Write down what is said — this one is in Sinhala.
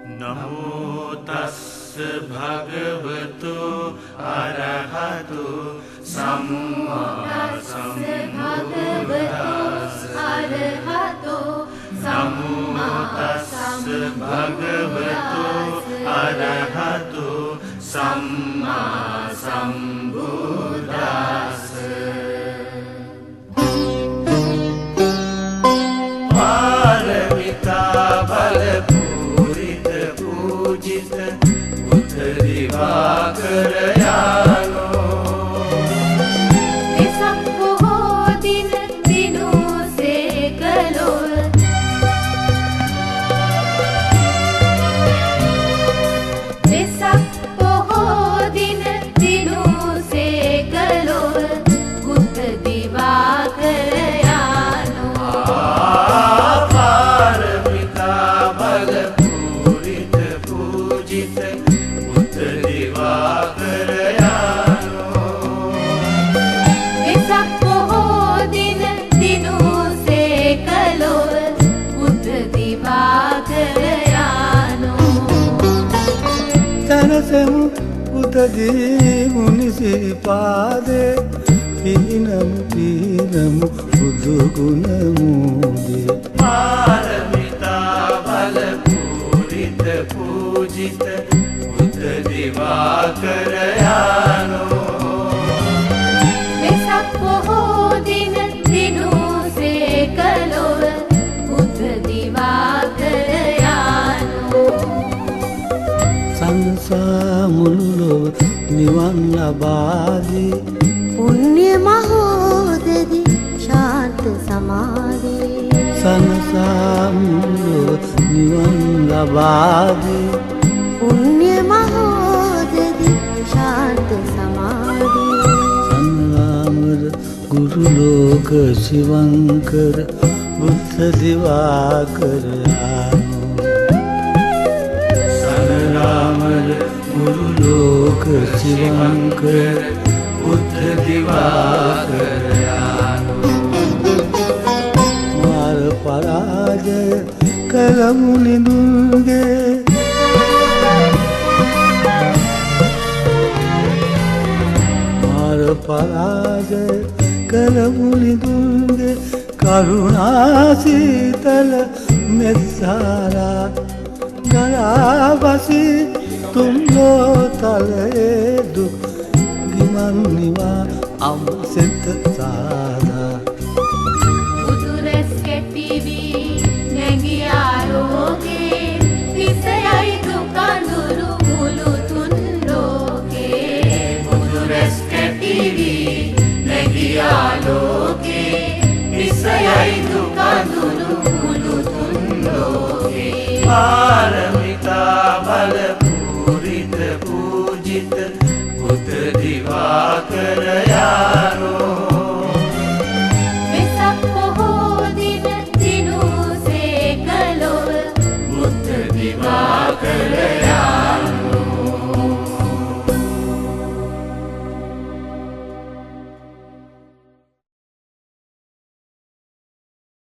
නමෝ තස්ස භගවතු අරහතු සම්මා සම්බුද්දස්ස. නමෝ තස්ස භගවතු අරහතු සම්මා සම්බුද්දස්ස. පාරමිතා බල පූරිත පූජිත බුද්ධ දිවාකර යානෝ. වෙසක් පොහෝ දින දිනුසේ කළොව. වෙසක් පොහෝ දින දිනුසේ කළොව බුද්ධ දිවාකර යානෝ. පාරමිතා බල පූරිත පූජිත බුද්ධ දිවාකර යානෝ. වෙසක් පොහෝ දින දිනුසේ කළොව බුද්ධ දිවාකර යානෝ. තනසෙමු පුතදී නිසිපාදේ පිනමු පිනමු බුදු ගුණ මූදේ. පාරමිතා බල පූරිත පූජිත බුද්ධ දිවාකර යානෝ. වෙසක් පොහෝ දින දිනුසේ කළොව බුද්ධ දිවාකර යානෝ. සංසා මුළු ලොව නිවන් ලබාදී පුණ්‍ය මහෝදදි ශාන්ත සමාධි. සංසා මුළු ලොව නිවන් ලබාදී පුණ්‍ය මහෝදදි ශාන්ත සමාධි. සංගාමර ගුරු ලෝක ශිවංකර බුද්ධ දිවාකර යානෝ. සනරාමර ගුරු ලෝක ශිවංකර බුද්ධ දිවාකර යානෝ. මාර පරාජය කළමු නිදුන්ගේ. මාර පරාජය කළමු නිදුන්ගේ. කරුණා සීතල මෙත්සාරා ගලා බසි තුම්ලෝ තලයේ දුක් ගිමන් නිවා අම්සෙත සාදා. උතුරස් කැටිවි නැගී ආරෝගේ විසයයි දුකඳුරු මුළු තුන් ලෝකේ. උතුරස් කැටිවි නැගී ආලෝකේ විසයයි දුකඳුරු